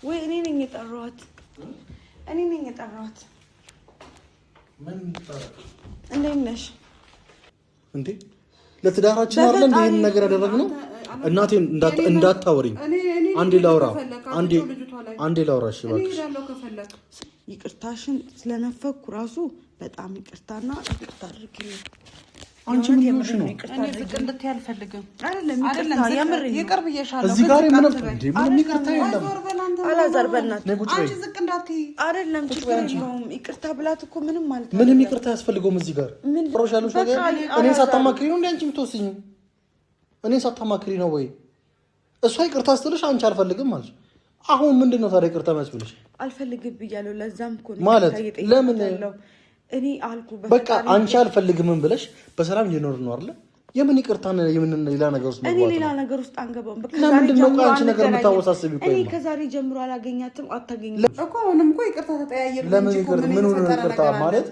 ወይ እኔ ነኝ የጠራሁት ምን ታረቅ እንዴት ነሽ እንዴ ለትዳራችን አይደል ይሄን ነገር ያደረግነው እናቴን እንዳታወሪኝ አንዴ ላውራሽ እባክሽ ይቅርታሽን ስለነፈኩ ራሱ በጣም ይቅርታና ይቅርታ አድርጊልኝ አንቺ ምን ሆነሽ ነው እኔ ዝቅ እንድትይ አልፈልግም አይደለም ይቅርታ የምር ይቅርብ ይሻላል እዚህ ጋር ምንም ይቅርታ የለም አላዛር በእናትህ አንቺ ዝቅ እንዳትይ አይደለም ይቅርታ ብላት እኮ ምንም ማለት ምንም ይቅርታ ያስፈልገውም እዚህ ጋር ሮሻሉ ነገር እኔ ሳታማክሪ ነው እንዴ አንቺ የምትወስኚው እኔ ሳታማክሪ ነው ወይ እሷ ይቅርታ ስትልሽ አንቺ አልፈልግም ማለት አሁን ምንድነው ታዲያ ይቅርታ መስብልሽ አልፈልግም ብያለሁ ለዛም እኮ ነው ማለት ለምን እኔ አልኩ በቃ አንቺ አልፈልግም ብለሽ በሰላም እየኖር ነው አይደል የምን ይቅርታ የምን ሌላ ነገር ውስጥ ነው እኔ ሌላ ነገር ውስጥ አንገባም በቃ ለምንድን ነው አንቺ ነገር የምታወሳስቢው እኔ ከዛሬ ጀምሮ አላገኛትም አታገኝም እኮ አሁንም እኮ ይቅርታ ተጠያየር ለምን ይቅርታ ምን ሆነ ይቅርታ ማለት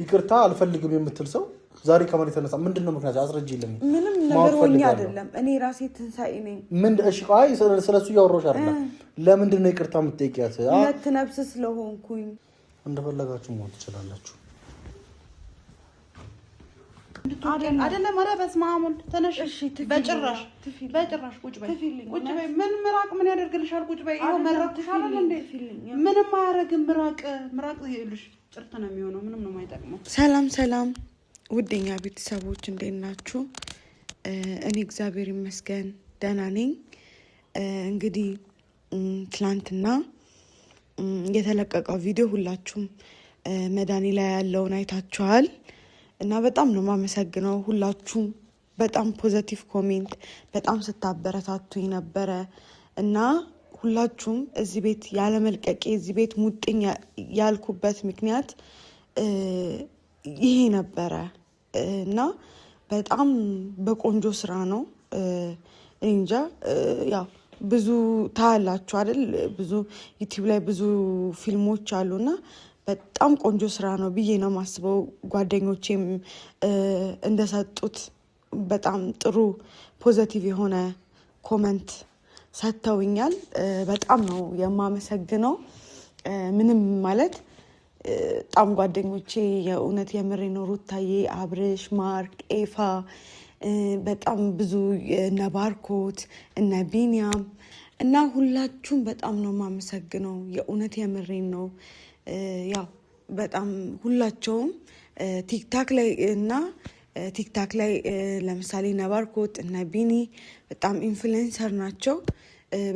ይቅርታ አልፈልግም የምትል ሰው ዛሬ ከመሬት ተነሳ ምንድነው ምክንያት አስረጂልኝ ምንም ነገር ሆኜ አይደለም እኔ ራሴ ትንሳኤ ነኝ ምን እሺ አይ ስለሱ ያወራሽ አይደለም ለምንድን ነው ይቅርታ የምትጠይቂያት ሁለት ነፍስ ስለሆንኩኝ እንደፈለጋችሁ ሞት ትችላላችሁ አይደለም ኧረ በስመ አብ ወልድ ተነሽ በጭራሽ ቁጭ በይ ምን ምራቅ ምን ያደርግልሻል ቁጭ በይ ይሄው መራቅሻል እንዴ ምንም አያረግም ምራቅ ይልሽ ጭርት ነው የሚሆነው ምንም ነው የማይጠቅመው ሰላም ውደኛ ቤተሰቦች እንዴት ናችሁ እኔ እግዚአብሔር ይመስገን ደህና ነኝ እንግዲህ ትላንትና የተለቀቀው ቪዲዮ ሁላችሁም መዳኒ ላይ ያለውን አይታችኋል እና በጣም ነው ማመሰግነው ሁላችሁም በጣም ፖዚቲቭ ኮሜንት በጣም ስታበረታቱኝ ነበረ እና ሁላችሁም እዚህ ቤት ያለ መልቀቄ እዚህ ቤት ሙጥኝ ያልኩበት ምክንያት ይሄ ነበረ እና በጣም በቆንጆ ስራ ነው እንጃ ያው ብዙ ታላችሁ አይደል ብዙ ዩቲዩብ ላይ ብዙ ፊልሞች አሉና በጣም ቆንጆ ስራ ነው ብዬ ነው ማስበው ጓደኞቼም እንደሰጡት በጣም ጥሩ ፖዚቲቭ የሆነ ኮሜንት ሰጥተውኛል በጣም ነው የማመሰግነው ምንም ማለት በጣም ጓደኞቼ የእውነት የምር የኖሩት ታዬ አብርሽ ማርክ ኤፋ በጣም ብዙ እነ ባርኮት እነ ቢኒያም እና ሁላችሁም በጣም ነው የማመሰግነው የእውነት የምሬን ነው ያው በጣም ሁላቸውም ቲክታክ ላይ ለምሳሌ ነባርኮት እና ቢኒ በጣም ኢንፍሉዌንሰር ናቸው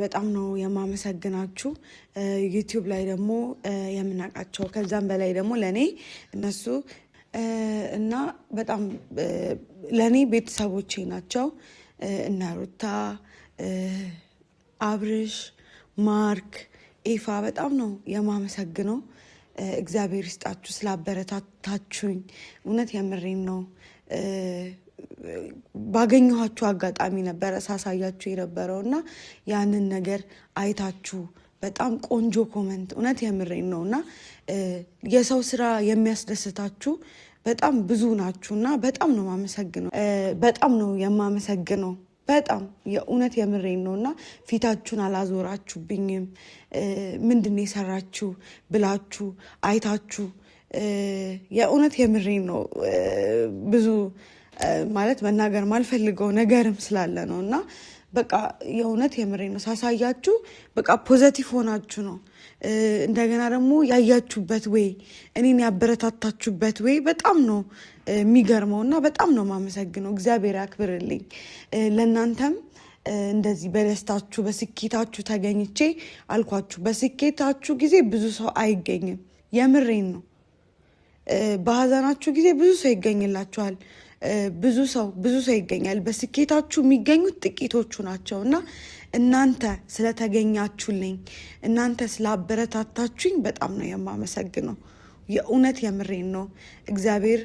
በጣም ነው የማመሰግናችሁ ዩቲዩብ ላይ ደግሞ የምናቃቸው ከዛም በላይ ደግሞ ለኔ እነሱ እና በጣም ለኔ ቤተሰቦቼ ናቸው እና ሩታ አብርሽ ማርክ ኤፋ በጣም ነው የማመሰግነው እግዚአብሔር ይስጣችሁ ስላበረታታችሁኝ እውነት የምሬን ነው ባገኘኋችሁ አጋጣሚ ነበር ሳሳያችሁ የነበረውና ያንን ነገር አይታችሁ በጣም ቆንጆ ኮሜንት እውነት የምሬን ነውና የሰው ስራ የሚያስደስታችሁ በጣም ብዙ ናችሁና በጣም ነው ማመሰግነው በጣም ነው የማመሰግነው በጣም የእውነት የምሬን ነውና ፊታችሁን አላዞራችሁብኝም ምንድነው የሰራችሁ ብላችሁ አይታችሁ የእውነት የምሬን ነው ብዙ ማለት መናገር ማልፈልገው ነገርም ስላለ ነውና በቃ የእውነት የምሬን ነው ሳሳያችሁ በቃ ፖዚቲቭ ሆናችሁ ነው እንደገና ደግሞ ያያችሁበት ወይ እኔን ያበረታታችሁበት ወይ በጣም ነው የሚገርመውና በጣም ነው ማመሰግነው እግዚአብሔር ያክብርልኝ ለእናንተም እንደዚህ በደስታችሁ በስኬታችሁ ተገኝቼ አልኳችሁ በስኬታችሁ ጊዜ ብዙ ሰው አይገኝም የምሬን ነው በሐዘናችሁ ጊዜ ብዙ ሰው ይገኝላችኋል ብዙ ሰው ይገኛል በስኬታችሁ የሚገኙት ጥቂቶቹ ናቸውና እናንተ ስለተገኛችሁልኝ እናንተ ስላበረታታችሁኝ በጣም ነው የማመሰግነው የእውነት የምሬን ነው እግዚአብሔር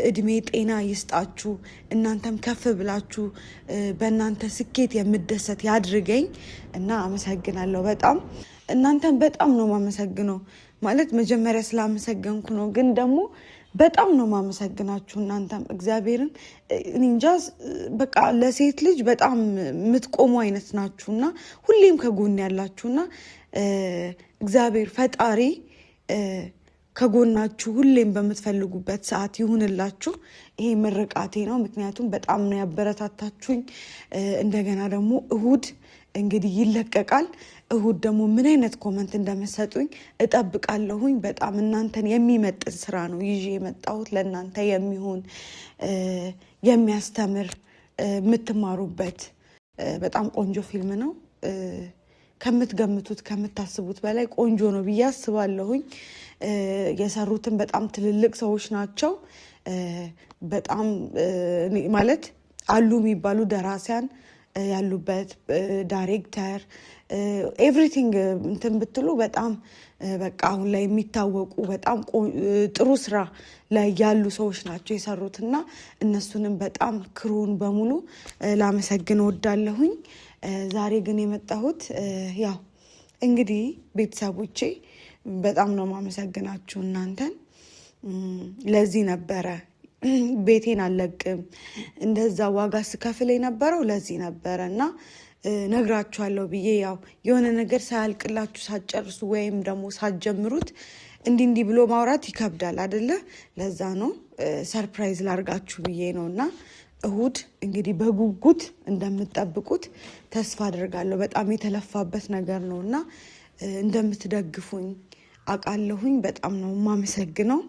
እድሜ ጤና ይስጣችሁ እናንተም ከፍ ብላችሁ በእናንተ ስኬት የምደሰት ያድርገኝ እና አመሰግናለሁ በጣም እናንተም በጣም ነው ማመሰግነው ማለት መጀመሪያ ስላመሰገንኩ ነው ግን ደግሞ በጣም ነው ማመሰግናችሁ እናንተም እግዚአብሔርን እንጃ በቃ ለሴት ልጅ በጣም የምትቆሙ አይነት ናችሁና ሁሌም ከጎን ያላችሁና እግዚአብሔር ፈጣሪ ከጎናችሁ ሁሌም በመትፈልጉበት ሰዓት ይሁንላችሁ ይሄ ምርቃቴ ነው ምክንያቱም በጣም ነው ያበረታታችሁኝ እንደገና ደግሞ እሁድ እንግዲህ ይለቀቃል እሁድ ደግሞ ምን አይነት ኮሜንት እንደምትሰጡኝ እጠብቃለሁኝ በጣም እናንተን የሚመጥን ስራ ነው ይዤ የመጣሁት ለእናንተ የሚሆን የሚያስተምር የምትማሩበት በጣም ቆንጆ ፊልም ነው ከምትገምቱት ከምታስቡት በላይ ቆንጆ ነው ብዬ አስባለሁኝ የሰሩትን በጣም ትልልቅ ሰዎች ናቸው በጣም ማለት አሉ የሚባሉ ደራሲያን ያሉበት ዳይሬክተር ኤቭሪቲንግ እንትን ብትሉ በጣም በቃ አሁን ላይ የሚታወቁ በጣም ጥሩ ስራ ላይ ያሉ ሰዎች ናቸው የሰሩትና እነሱንም በጣም ክሩን በሙሉ ላመሰግን ወዳለሁኝ ዛሬ ግን የመጣሁት ያው እንግዲህ ቤተሰቦቼ በጣም ነው ማመሰግናችሁ እናንተን ለዚህ ነበረ ቤቴን አለቅም እንደዛ ዋጋ ስከፍል የነበረው ለዚህ ነበረና ነግራችኋለሁ ብዬ ያው የሆነ ነገር ሳያልቅላችሁ ሳጨርሱ ወይም ደግሞ ሳትጀምሩት እንዲህ ብሎ ማውራት ይከብዳል አይደለ ለዛ ነው ሰርፕራይዝ ላርጋችሁ ብዬ ነውና እሁድ እንግዲህ በጉጉት እንደምትጠብቁት ተስፋ አደርጋለሁ በጣም የተለፋበት ነገር ነውና እንደምትደግፉኝ አቃለሁኝ በጣም ነው ማመሰግነው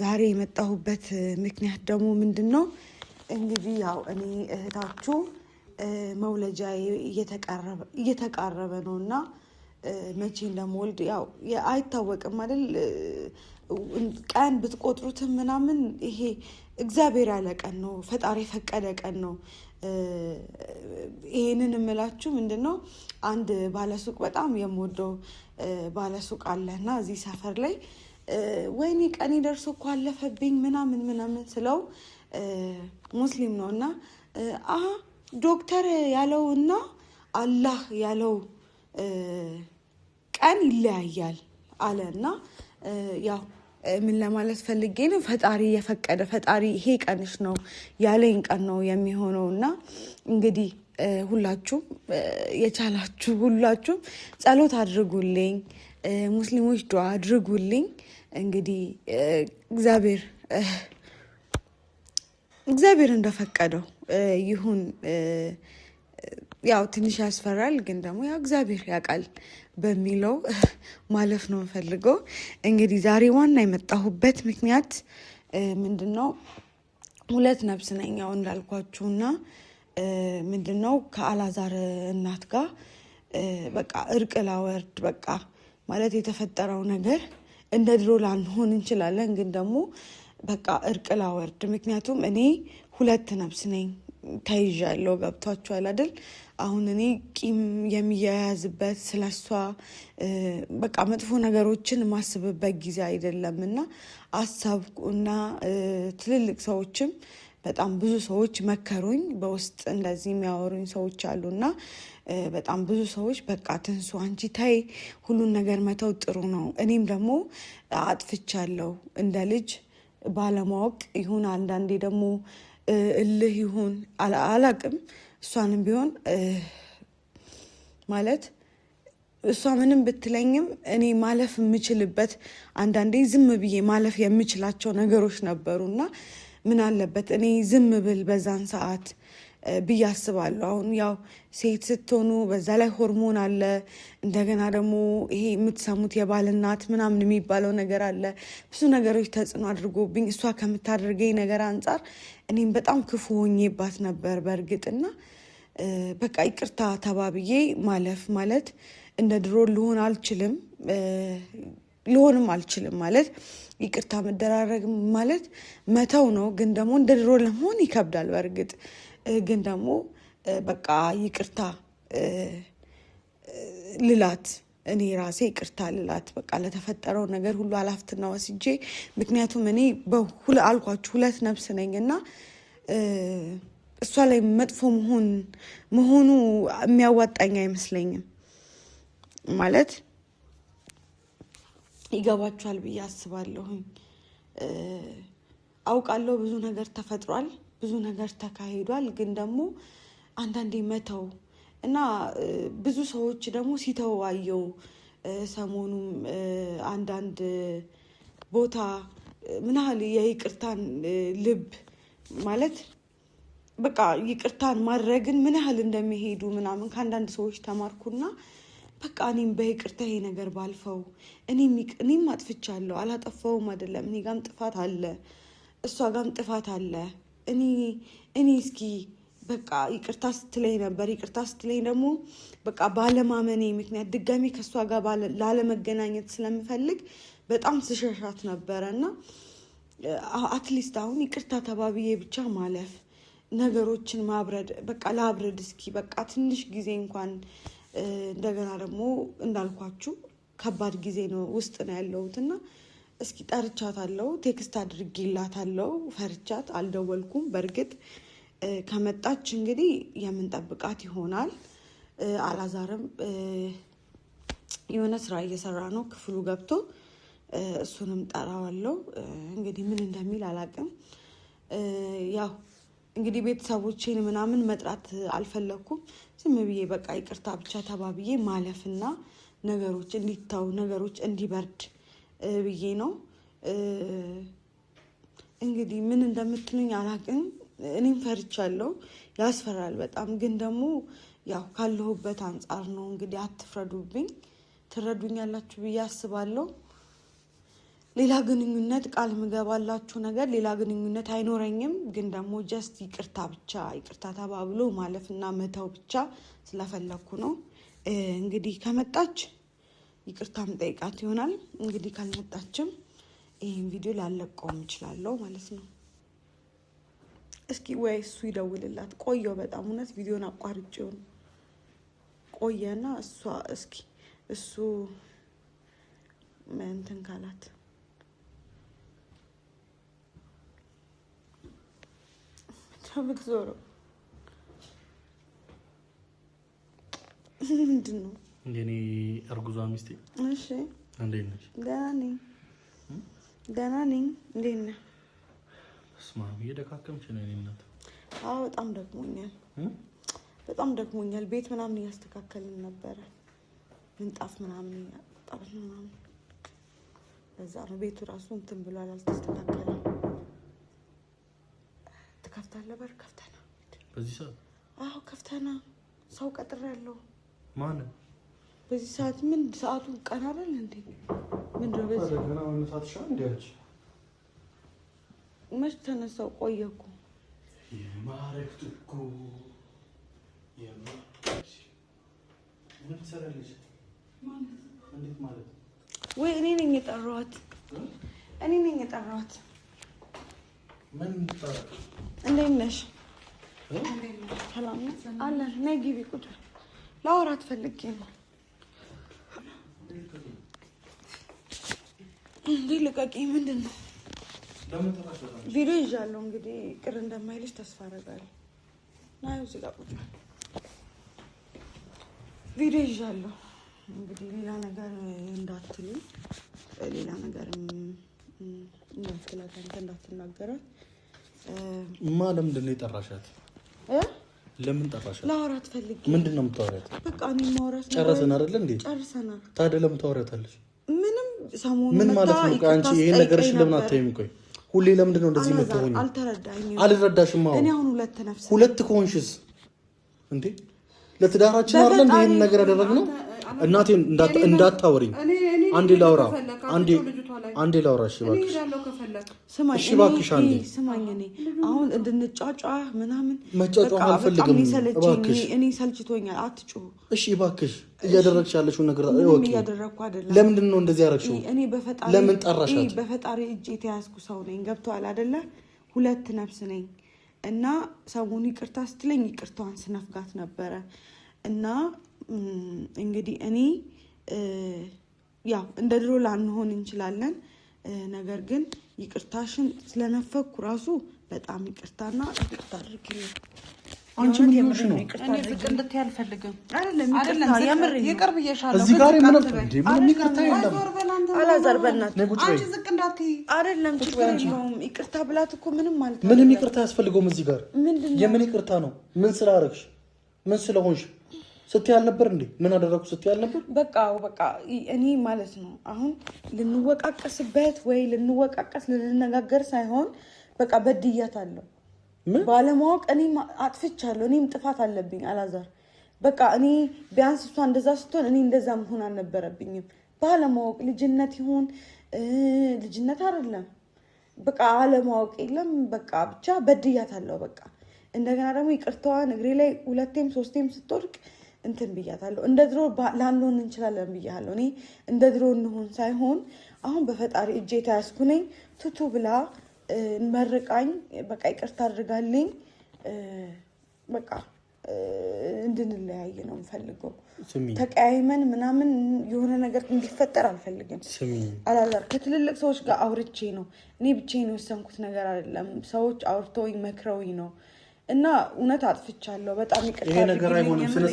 ዛሬ የመጣሁበት ምክንያት ደግሞ ምንድነው እንግዲህ ያው እኔ እህታችሁ መውለጃ እየተቃረበ ነውና መቼ እንደምወልድ ያው አይታወቅም አይደል ቀን ብትቆጥሩትም ምናምን ይሄ እግዚአብሔር ያለ ቀን ነው ፈጣሪ ፈቀደ ቀን ነው ይሄንን እምላችሁ ምንድነው አንድ ባለሱቅ በጣም የምወደው ባለሱቅ አለና እዚህ ሰፈር ላይ ወይኔ ቀኔ ደርሶ እኮ አለፈብኝ ምናምን ስለው ሙስሊም ነውና ዶክተር ያለውና አላህ ያለው ቀን ይለያያል አለና ያው ምን ለማለት ፈልጌ ነው ፈጣሪ የፈቀደ ፈጣሪ ይሄ ቀንሽ ነው ያለኝ ቀን ነው የሚሆነውና እንግዲህ ሁላችሁም የቻላችሁ ሁላችሁም ጸሎት አድርጉልኝ ሙስሊሞች ዱዓ አድርጉልኝ እንግዲህ እግዚአብሔር እንደፈቀደው ይሁን ያው ትንሽ ያስፈራል ግን ደግሞ ያው እግዚአብሔር ያውቃል በሚለው ማለፍ ነው ፈልገው እንግዲህ ዛሬ ዋና የመጣሁበት ምክንያት ምንድነው ሁለት ነፍስ ነኝ ያው እንዳልኳችሁና ምንድነው ከአላዛር እናት ጋር በቃ እርቅ ላወርድ በቃ ማለት የተፈጠረው ነገር እንደ ድሮ ላንሆን እንችላለን ግን ደግሞ በቃ እርቅ ላወርድ ምክንያቱም እኔ ሁለት ነፍስ ነኝ ታይዣለሁ ገብቷችኋል አይደል አሁን እኔ ቂም የሚያያዝበት ስለሷ በቃ መጥፎ ነገሮችን ማስብበት ጊዜ አይደለምና አሳብኩና ትልልቅ ሰዎችም በጣም ብዙ ሰዎች መከሩኝ በውስጥ እንደዚህ የሚያወሩኝ ሰዎች አሉና በጣም ብዙ ሰዎች በቃ ትንሱ አንቺ ታይ ሁሉን ነገር መተው ጥሩ ነው እኔም ደግሞ አጥፍቻለሁ እንደ ልጅ ባለማወቅ ይሁን አንዳንዴ ደግሞ እልህ ይሁን አላቅም እሷንም ቢሆን ማለት እሷ ምንም ብትለኝም እኔ ማለፍ የምችልበት አንዳንዴ ዝም ብዬ ማለፍ የምችላቸው ነገሮች ነበሩና ምን አለበት እኔ ዝም ብል በዛን ሰዓት ብዬ አስባለሁ አሁን ያው ሴት ስትሆኑ በዛ ላይ ሆርሞን አለ እንደገና ደግሞ ይሄ የምትሰሙት የባልናት ምናምን የሚባለው ነገር አለ ብዙ ነገሮች ተጽዕኖ አድርጎብኝ እሷ ከምታደርገኝ ነገር አንፃር እኔም በጣም ክፉ ሆኜባት ነበር በእርግጥና በቃ ይቅርታ ተባብዬ ማለፍ ማለት እንደ ድሮ ልሆንም አልችልም ማለት ይቅርታ መደራረግ ማለት መተው ነው ግን ደግሞ እንደ ድሮ ለመሆን ይከብዳል በእርግጥ ግን ደግሞ በቃ ይቅርታ ልላት እኔ ራሴ ይቅርታ ልላት በቃ ለተፈጠረው ነገር ሁሉ ኃላፊነትና ወስጄ ምክንያቱም እኔ አልኳችሁ ሁለት ነፍስ ነኝና እሷ ላይ መጥፎ መሆኑ የሚያዋጣኝ አይመስለኝም ማለት ይገባችኋል ብዬ አስባለሁኝ አውቃለሁ ብዙ ነገር ተፈጥሯል፣ ብዙ ነገር ተካሂዷል። ግን ደግሞ አንዳንዴ መተው እና ብዙ ሰዎች ደግሞ ሲተው አየው። ሰሞኑም አንዳንድ ቦታ ምን ያህል የይቅርታን ልብ ማለት በቃ ይቅርታን ማድረግን ምን ያህል እንደሚሄዱ ምናምን ከአንዳንድ ሰዎች ተማርኩና በቃ እኔም በይቅርታ ይሄ ነገር ባልፈው እኔም አጥፍቻለሁ፣ አላጠፋውም አይደለም። እኔ ጋም ጥፋት አለ፣ እሷ ጋም ጥፋት አለ። እኔ እስኪ በቃ ይቅርታ ስትለኝ ነበር። ይቅርታ ስትለኝ ደግሞ በቃ ባለማመኔ ምክንያት ድጋሚ ከእሷ ጋር ላለመገናኘት ስለምፈልግ በጣም ስሸሻት ነበረ እና አትሊስት አሁን ይቅርታ ተባብዬ ብቻ ማለፍ ነገሮችን ማብረድ በቃ ላብረድ እስኪ በቃ ትንሽ ጊዜ እንኳን እንደገና ደግሞ እንዳልኳችሁ ከባድ ጊዜ ነው ውስጥ ነው ያለሁትና እስኪ ጠርቻታለሁ፣ ቴክስት አድርጌላታለሁ። ፈርቻት አልደወልኩም። በእርግጥ ከመጣች እንግዲህ የምንጠብቃት ይሆናል። አላዛርም የሆነ ስራ እየሰራ ነው ክፍሉ ገብቶ፣ እሱንም ጠራዋለሁ። እንግዲህ ምን እንደሚል አላውቅም። ያው እንግዲህ ቤተሰቦቼን ምናምን መጥራት አልፈለኩም። ዝም ብዬ በቃ ይቅርታ ብቻ ተባብዬ ማለፍና ነገሮች እንዲታው ነገሮች እንዲበርድ ብዬ ነው። እንግዲህ ምን እንደምትሉኝ አላውቅም። እኔም ፈርቻለሁ፣ ያስፈራል በጣም። ግን ደግሞ ያው ካለሁበት አንጻር ነው። እንግዲህ አትፍረዱብኝ፣ ትረዱኛላችሁ ብዬ አስባለሁ። ሌላ ግንኙነት ቃል ምገባላችሁ ነገር ሌላ ግንኙነት አይኖረኝም። ግን ደግሞ ጀስት ይቅርታ ብቻ ይቅርታ ተባብሎ ማለፍና መተው ብቻ ስለፈለኩ ነው። እንግዲህ ከመጣች ይቅርታ መጠይቃት ይሆናል። እንግዲህ ካልመጣችም ይህን ቪዲዮ ላለቀውም እችላለሁ ማለት ነው። እስኪ ወይ እሱ ይደውልላት። ቆየው በጣም እውነት ቪዲዮን አቋርጬው ቆየና እሷ እስኪ እሱ እንትን ካላት ምትዞረው ምንድን ነው? የኔ እርጉዟ ሚስቴ። እሺ እንዴት ነሽ? ደህና ነኝ። እንዴት ነህ? እስማ እየደካከምሽ ነው የኔ እናት። አዎ በጣም ደክሞኛል። ቤት ምናምን እያስተካከልን ነበረ፣ ምንጣፍ ምናምን እያጣብን ምናምን። በዛ ነው ቤቱ ራሱ እንትን ብሏል፣ አልተስተካከለም። ትከፍታለህ? በር ከፍተና በዚህ ሰዓት? አዎ ከፍተና። ሰው ቀጥሬያለሁ። ማንን? በዚህ ሰዓት ምን ሰዓቱ ቀን አይደል እንዴ? ምንድን ነው በዚህ ገና መነሳት ሻ እንዲያች መች ተነሳው? ቆየ እኮ የማረክት እኮ ምን ትሰራለች? እንዴት ማለት ወይ እኔ ነኝ የጠራኋት። ምን ትሰራ? እንዴት ነሽ? ሰላም ነሽ? አለን። ነይ ግቢ ቁጭ። ላወራት ፈልጌ ነው። እንዴ ልቀቂኝ። ምንድን ነው? ቪዲዮ ይዣለሁ። እንግዲህ ቅር እንደማይልሽ ተስፋ አደርጋለሁ። ናዩ እዚህ ጋር ቁጭ። ቪዲዮ ይዣለሁ። እንግዲህ ሌላ ነገር እንዳትሉ፣ ሌላ ነገር እንዳትላት፣ አንተ እንዳትናገራት። ለምንድን ነው የጠራሻት? ለምን ጠራሻት? ላወራት ፈልጌ። ምንድን ነው የምታወሪያት? በቃ እኔ ማውራት ጨረስን አይደል እንዴ? ጨርሰናል። ታዲያ ለምን ታወሪያታለሽ? ምንም ሰሞኑን ምን ማለት ነው? አንቺ ይሄን ነገርሽ ለምን አታይም? ቆይ ሁሌ ለምንድን ነው እንደዚህ የምትሆኚ? አልተረዳኝም። አልረዳሽም። አሁን እኔ አሁን ሁለት ከሆንሽስ እንዴ ለትዳራችን አይደል እንዴ ይሄን ነገር ያደረግነው? እናቴ እንዳታወሪኝ። አንዴ ላውራ። አንዴ ላውራ። እሺ እባክሽ ስማኝ። እኔ አሁን እንድንጫጫ ምናምን መጫጫ አልፈልግም። እባክሽ እኔ ሰልችቶኛል። አትጩሁ እሺ እባክሽ። እያደረግሽ ያለሽው ነገር እያደረግኩ አይደለም። ለምንድን ነው እንደዚህ ያደረግሽው? እኔ ለምን ጠራሻት? በፈጣሪ እጅ የተያዝኩ ሰው ነኝ። ገብቶሃል አይደለ? ሁለት ነፍስ ነኝ እና ሰሞኑ ይቅርታ ስትለኝ ይቅርታዋን ስነፍጋት ነበረ እና እንግዲህ እኔ ያው እንደ ድሮ ላንሆን እንችላለን። ነገር ግን ይቅርታሽን ስለነፈኩ ራሱ በጣም ይቅርታና ይቅርታ አድርጊልኝ። አንቺ ምን ሆነሽ ነው? እኔ ዝቅ እንድትይ አልፈልግም። አይደለም ይቅርታ የምር ይቅር ብዬሻለሁ። እዚህ ጋር ምን ይቅርታ የለም። አላዛር በእናትህ አንቺ ዝቅ እንዳትይ አይደለም ችግር የለውም ይቅርታ ብላት እኮ ምንም ማለት ነው ምንም ይቅርታ ያስፈልገውም እዚህ ጋር የምን ይቅርታ ነው ምን ስላደረግሽ ምን ስለሆንሽ ስትይ አልነበር እንዴ ምን አደረኩ ስትይ አልነበር በቃ እኔ ማለት ነው አሁን ልንወቃቀስበት ወይ ልንወቃቀስ ልንነጋገር ሳይሆን በቃ በድያታለሁ ባለማወቅ እኔም አጥፍቻለሁ እኔም ጥፋት አለብኝ አላዛር በቃ እኔ ቢያንስ እሷ እንደዛ ስትሆን እኔ እንደዛ መሆን አልነበረብኝም ባለማወቅ ልጅነት ይሁን ልጅነት አይደለም በቃ አለማወቅ የለም በቃ ብቻ በድያታለሁ በቃ እንደገና ደግሞ ይቅርታዋን እግሬ ላይ 2ቴም 3ቴም ስትወድቅ እንትን ብያታለሁ እንደ ድሮ ላንሆን እንችላለን ብያለሁ እኔ እንደ ድሮ እንሆን ሳይሆን አሁን በፈጣሪ እጄ ተያዝኩ ነኝ ቱቱ ብላ መርቃኝ በቃ ይቅርታ አድርጋልኝ በቃ እንድንለያይ ነው የምፈልገው ተቀያይመን ምናምን የሆነ ነገር እንዲፈጠር አልፈልግም አላዛር ከትልልቅ ሰዎች ጋር አውርቼ ነው እኔ ብቻዬን የወሰንኩት ነገር አይደለም ሰዎች አውርተውኝ መክረውኝ ነው እና እውነት አጥፍቻለሁ በጣም ይቅርታ ይሄ ነገር አይሆንም ስነ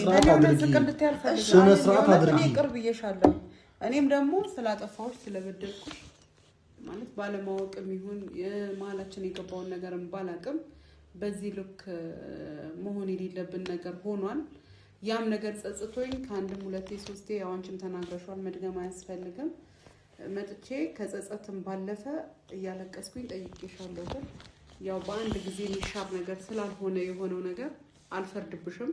ስርዓት አድርጊ ቅርብ ይሻላል እኔም ደግሞ ስላጠፋሁሽ ስለበደልኩሽ ማለት ባለማወቅም ይሁን የማላችን የገባውን ነገርም ባላቅም በዚህ ልክ መሆን የሌለብን ነገር ሆኗል ያም ነገር ጸጽቶኝ ከአንድም 2 3 ያዋንችም ተናግረሻል መድገም አያስፈልግም መጥቼ ከጸጸትም ባለፈ እያለቀስኩኝ ጠይቄሻለሁ ግን ያው በአንድ ጊዜ የሚሻር ነገር ስላልሆነ የሆነው ነገር አልፈርድብሽም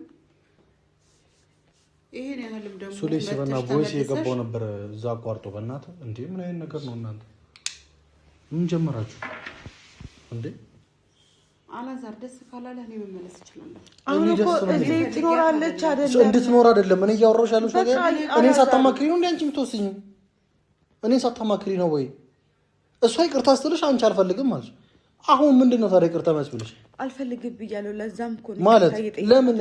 ይሄን ያህልም ደግሞ ሱሌሽ በእና ቮይስ የገባው ነበር እዛ አቋርጦ በእናት እንዴ ምን አይነት ነገር ነው እናንተ ምን ጀመራችሁ እንዴ አላዛር ደስ ካላለ እኔ መመለስ እችላለሁ አሁን እኮ እዚህ ትኖራለች አይደለም እንድትኖር አይደለም እኔ እያወራሁሽ ያለሁሽ ነገር እኔ ሳታማክሪ ነው እንዴ አንቺ የምትወስኝ እኔ ሳታማክሪ ነው ወይ እሷ ይቅርታ ስትልሽ አንቺ አልፈልግም ማለት አሁን ምንድነው ታዲያ ይቅርታ መስብልሽ አልፈልግም ብያለሁ ለዛም እኮ ነው ማለት ለምን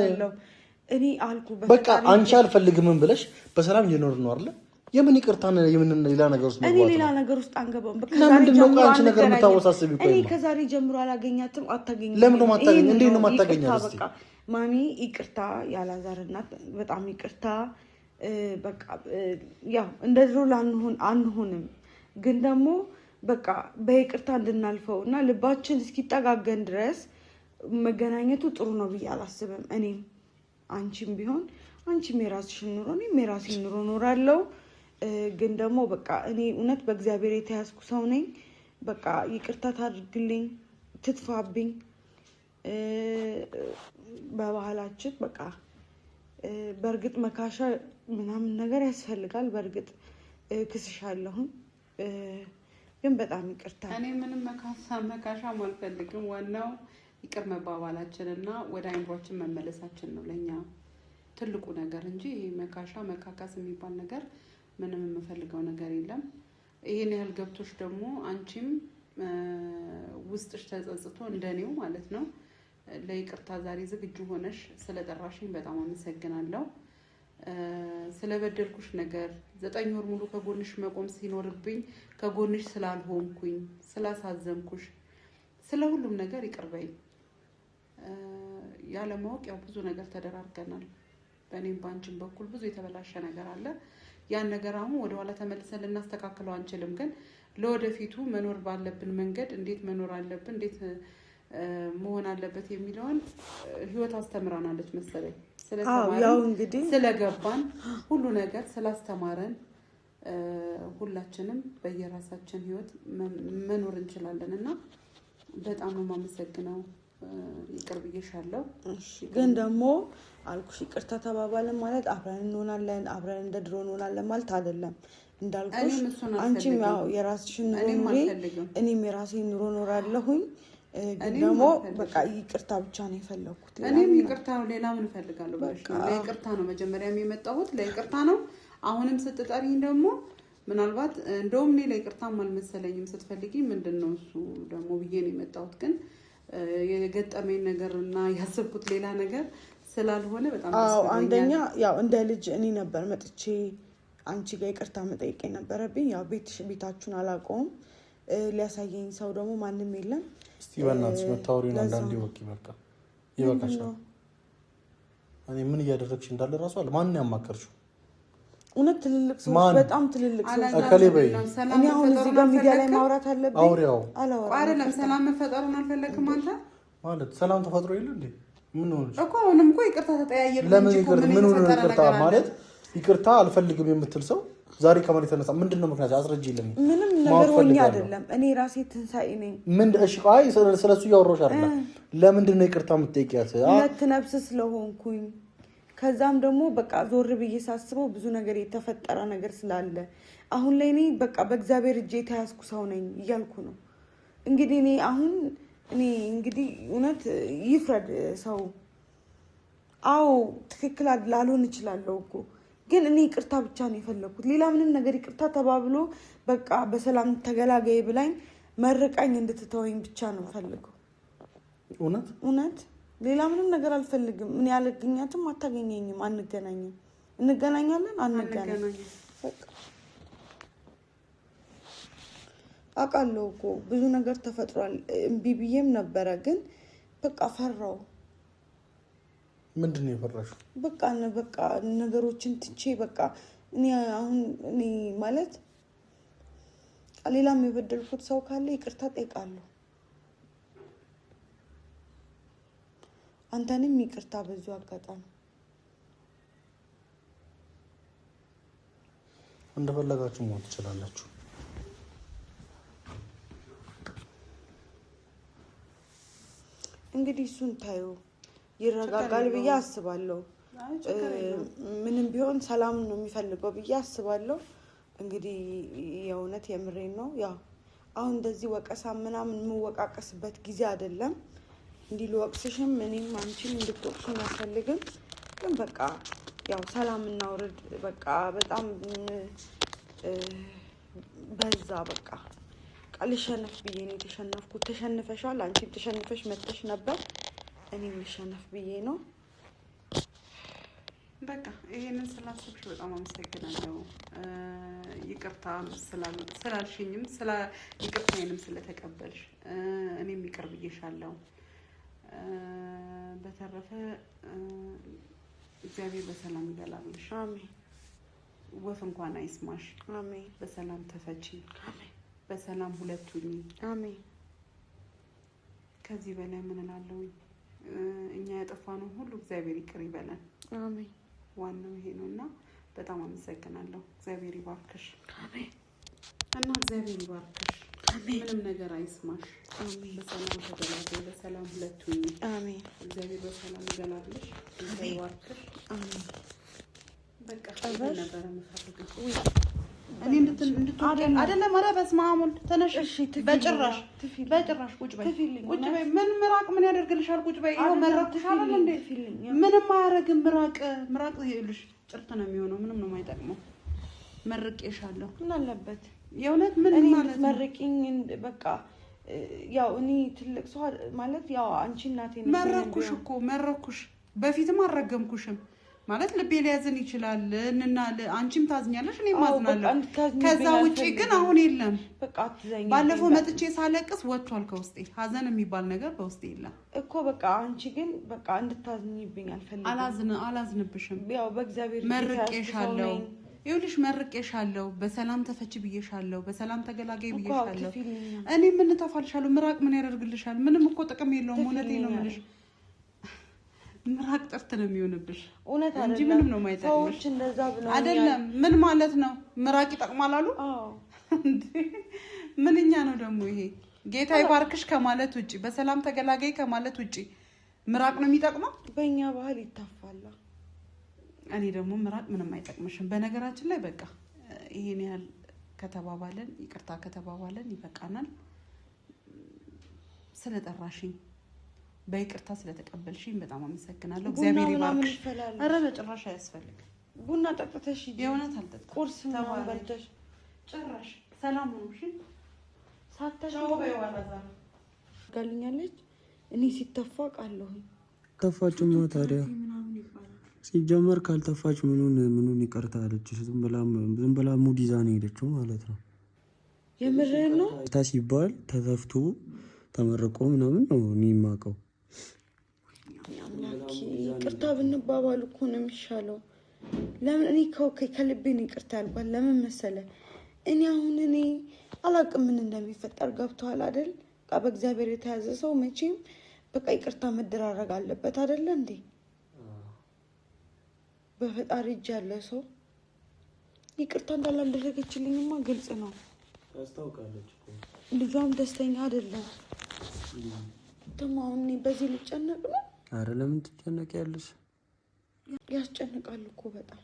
እኔ አልኩ በቃ አንቺ አልፈልግም ብለሽ በሰላም እየኖር ነው አይደል የምን ይቅርታ ነው የምን ሌላ ነገር ውስጥ እኔ ሌላ ነገር ውስጥ አንገባም በቃ ለምን ነው አንቺ ነገር የምታወሳስቢ ቆይ እኔ ከዛሬ ጀምሮ አላገኛትም አታገኝም ለምን ነው ማታገኝ እንዴ ነው ማታገኛት በቃ ማሚ ይቅርታ ያላዛር እናት በጣም ይቅርታ በቃ ያው እንደዚህ አንሆንም ግን ደግሞ በቃ በይቅርታ እንድናልፈውና ልባችን እስኪጠጋገን ድረስ መገናኘቱ ጥሩ ነው ብዬ አላስብም እኔም አንቺም ቢሆን አንቺም የራስሽን ኑሮ እኔም የራሴን ኑሮ ኖራለሁ ግን ደግሞ በቃ እኔ እውነት በእግዚአብሔር የተያዝኩ ሰው ነኝ በቃ ይቅርታ ታድርግልኝ ትጥፋብኝ በባህላችን በቃ በእርግጥ መካሻ ምናምን ነገር ያስፈልጋል በእርግጥ ክስሻለሁኝ ግን በጣም ይቅርታ እኔ ምንም መካሻ አልፈልግም ዋናው ይቅር መባባላችንና ወደ አይምሮአችን መመለሳችን ነው ለኛ ትልቁ ነገር እንጂ መካሻ መካካስ የሚባል ነገር ምንም የምፈልገው ነገር የለም ይሄን ያህል ገብቶሽ ደግሞ አንቺም ውስጥሽ ተጸጽቶ እንደኔው ማለት ነው ለይቅርታ ዛሬ ዝግጁ ሆነሽ ስለጠራሽኝ በጣም አመሰግናለሁ ስለበደልኩሽ ነገር 9 ወር ሙሉ ከጎንሽ መቆም ሲኖርብኝ ከጎንሽ ስላልሆንኩኝ ስላሳዘንኩሽ ስለሁሉም ነገር ይቅርበይ ያለ ማወቅ ያው ብዙ ነገር ተደራርገናል በእኔም ባንቺም በኩል ብዙ የተበላሸ ነገር አለ ያን ነገር አሁን ወደ ኋላ ተመልሰን ልናስተካክለው አንችልም ግን ለወደፊቱ መኖር ባለብን መንገድ እንዴት መኖር አለብን እንዴት መሆን አለበት የሚለውን ህይወት አስተምራናለች መሰለኝ ስለገባን ሁሉ ነገር ስላስተማረን ሁላችንም በየራሳችን ህይወት መኖር እንችላለንና በጣም ነው ማመሰግነው ይቅር ብዬሻለሁ ግን ደግሞ አልኩሽ ይቅርታ ተባባልን ማለት አብረን እንሆናለን አብረን እንደ ድሮ እንሆናለን ማለት አይደለም እንዳልኩሽ አንቺም ያው የራስሽን ኑሮ እኔም የራሴን ኑሮ ኖራለሁኝ ግን ደግሞ በቃ ይቅርታ ብቻ ነው የፈለኩት እኔም ይቅርታ ነው ሌላ ምን ፈልጋለሁ ባሽ ለይቅርታ ነው መጀመሪያም የመጣሁት ለይቅርታ ነው አሁንም ስትጠሪኝ ደግሞ ምናልባት እንደውም እኔ ለይቅርታም አልመሰለኝም ስትፈልጊ ምንድነው እሱ ደግሞ ብዬ ነው የመጣሁት ግን የገጠመኝ ነገርና ያሰብኩት ሌላ ነገር ስላልሆነ በጣም አንደኛ ያው እንደ ልጅ እኔ ነበር መጥቼ አንቺ ጋር ይቅርታ መጠየቅ የነበረብኝ ያው ቤታችሁን አላውቀውም ሊያሳየኝ ሰው ደግሞ ማንም የለም እስቲ በእናትሽ መታወሪውን አንዳንዴ ወቂ በቃ ይበቃሻል እኔ ምን እያደረግሽ እንዳለ ራሱ አለ ማን ያማከርሽው እውነት ትልልቅ ሰዎች በጣም ትልልቅ ሰዎች አከሌ በይ እኔ አሁን እዚህ ጋር ሚዲያ ላይ ማውራት አለብኝ አውሪያው አይደለም ሰላም መፈጠሩን አልፈለክም አንተ ማለት ሰላም ተፈጥሮ ይል እንዴ ምን ሆነሽ እኮ አሁንም እኮ ይቅርታ ተጠያየርን ለምን ይቅርታ ማለት ይቅርታ አልፈልግም የምትል ሰው ዛሬ ከማን የተነሳ ምንድነው ምክንያት አስረጅልኝ ምንም ነገር ሆኜ አይደለም እኔ ራሴ ትንሳኤ ነኝ ምን እሺ አይ ስለሱ ያወራሽ አይደለም ለምንድነው ይቅርታ የምትጠይቂያት ሁለት ነፍስ ስለሆንኩኝ ከዛም ደግሞ በቃ ዞር ብዬ ሳስበው ብዙ ነገር የተፈጠረ ነገር ስላለ አሁን ላይ እኔ በቃ በእግዚአብሔር እጄ ተያዝኩ ሰው ነኝ እያልኩ ነው እንግዲህ እኔ እንግዲህ እውነት ይፍረድ ሰው አዎ ትክክል ላልሆን እችላለሁ እኮ ግን እኔ ይቅርታ ብቻ ነው የፈለኩት ሌላ ምንም ነገር ይቅርታ ተባብሎ በቃ በሰላም ተገላጋይ ብላኝ መርቃኝ እንድትተወኝ ብቻ ነው ፈልገው እውነት ሌላ ምንም ነገር አልፈልግም ምን ያለግኛትም አታገኘኝም አንገናኝም እንገናኛለን አንገናኝም በቃ አቃለው እኮ ብዙ ነገር ተፈጥሯል እምቢ ብዬም ነበረ ግን በቃ ፈራው ምንድነው የፈራሽው በቃ ነገሮችን ትቼ በቃ እኔ ማለት ሌላም የበደልኩት ሰው ካለ ይቅርታ ጠይቃለሁ አንተንም ይቅርታ በዙ አጋጣሚ እንደፈለጋችሁ ሞት ትችላላችሁ እንግዲህ እሱን ታዩ ይረጋጋል ብዬ አስባለሁ ምንም ቢሆን ሰላም ነው የሚፈልገው ብዬ አስባለሁ እንግዲህ የእውነት የምሬን ነው ያው አሁን እንደዚህ ወቀሳ ምናምን የምወቃቀስበት ጊዜ አይደለም እንዲሉ ወቅስሽም እኔም አንቺን እንድትወቅሽኝ አልፈልግም ግን በቃ ያው ሰላም እናውርድ በቃ በጣም በዛ በቃ ልሸነፍ ብዬ ነው የተሸነፍኩት ተሸንፈሻል አንቺም ተሸንፈሽ መጥተሽ ነበር እኔም ልሸነፍ ብዬ ነው በቃ ይሄንን ስላሰብሽ በጣም አመሰግናለሁ ይቅርታ ስላልሽኝም ይቅርታዬንም ስለተቀበልሽ እኔም ይቅር ብዬሻለሁ በተረፈ እግዚአብሔር በሰላም ይገላግልሽ አሜን ወፍ እንኳን አይስማሽ አሜን በሰላም ተፈቺ አሜን በሰላም ሁለቱኝ አሜን ከዚህ በላይ ምን እላለሁ እኛ ያጠፋነው ሁሉ እግዚአብሔር ይቅር ይበለን አሜን ዋናው ይሄ ነውና በጣም አመሰግናለሁ እግዚአብሔር ይባርክሽ አሜን እና እግዚአብሔር ይባርክሽ አሜን ምንም ነገር አይስማሽ አሜን በሰላም ተገላገይ በሰላም ሁለቱኝ አሜን እግዚአብሔር በሰላም ይገላግልሽ ይባርክሽ አሜን በቃ ነበር የምፈልገው እኔ አይደለም ኧረ በስመ አብ ወልድ ተነሽ በጭራሽ ቁጭ በይ ምን ምራቅ ምን ያደርግልሻል ቁጭ በይ ይኸው መረቅሻል እንዴ ምንም አያደርግም ምራቅ ይልሽ ጭርት ነው የሚሆነው ምንም ነው የማይጠቅመው መርቄሻለሁ ምን አለበት የእውነት ምን ማለት መርቂኝ በቃ ያው እኔ ትልቅ ሰው ማለት ያው አንቺ እናቴ ነሽ መረኩሽ በፊትም አልረገምኩሽም ማለት ልቤ ሊያዝን ይችላል እና አንቺም ታዝኛለሽ እኔም ማዝናለሁ ከዛ ውጪ ግን አሁን የለም በቃ አትዘኝ ባለፈው መጥቼ ሳለቅስ ወጥቷል ከውስጤ ሀዘን የሚባል ነገር በውስጤ የለም እኮ በቃ አንቺ ግን በቃ እንድታዝኝብኝ አላዝንብሽም ያው በእግዚአብሔር መርቄሻለሁ ይኸውልሽ መርቄሻለሁ በሰላም ተፈች ብዬሻለሁ በሰላም ተገላገይ ብዬሻለሁ እኔ ምን ተፋልሻለሁ ምራቅ ምን ያደርግልሻል ምንም እኮ ጥቅም የለውም እውነቴን ነው የምልሽ ምራቅ ጥርት ነው የሚሆንብሽ እውነት እንጂ ምንም ነው የማይጠቅምሽ ሰዎች እንደዛ ብለው አይደለም ምን ማለት ነው ምራቅ ይጠቅማል አሉ ምንኛ ነው ደግሞ ይሄ ጌታ ይባርክሽ ከማለት ውጪ በሰላም ተገላገይ ከማለት ውጪ ምራቅ ነው የሚጠቅመው በእኛ ባህል ይታፋላ እኔ ደግሞ ምራቅ ምንም አይጠቅምሽም በነገራችን ላይ በቃ ይሄን ያህል ከተባባለን ይቅርታ ከተባባለን ይበቃናል ስለጠራሽኝ በይቅርታ ስለተቀበልሽኝ በጣም አመሰግናለሁ እግዚአብሔር ይባርክሽ ኧረ በጭራሽ አያስፈልግም ቡና ጠጥተሽ የእውነት አልጠጣም ቁርስ ምናምን በልተሽ ጭራሽ ሰላም ሆኖሽ ሳታሽ በይዋላዛ ጋልኛለች እኔ ሲተፋ ቃለሁ ተፋጭማ ታዲያ ሲጀመር ካልተፋች ምኑን ይቅርታ አለች ዝም ብላ ሙድ ይዛ ነው ሄደችው ማለት ነው የምርህን ነው ሲባል ተዘፍቶ ተመርቆ ምናምን ነው እኔ የማውቀው አምላኬ ይቅርታ ብንባባል እኮ ነው የሚሻለው ለምን እኔ ከልቤ ነው ይቅርታ ያልኳት። ለምን መሰለ እኔ አሁን እኔ አላውቅም ምን እንደሚፈጠር ገብቶሃል አይደል? በእግዚአብሔር የተያዘ ሰው መቼም በቃ ይቅርታ መደራረግ አለበት አይደለ እንዴ? በፈጣሪ እጅ ያለ ሰው ይቅርታ እንዳላደረገችልኝማ ግልጽ ነው። ታስታውቃለች እኮ ልጇም ደስተኛ አይደለም። ደግሞ አሁን በዚህ ልጨነቅ ነው? አረ ለምን ትጨነቂያለሽ? ያስጨንቃል እኮ በጣም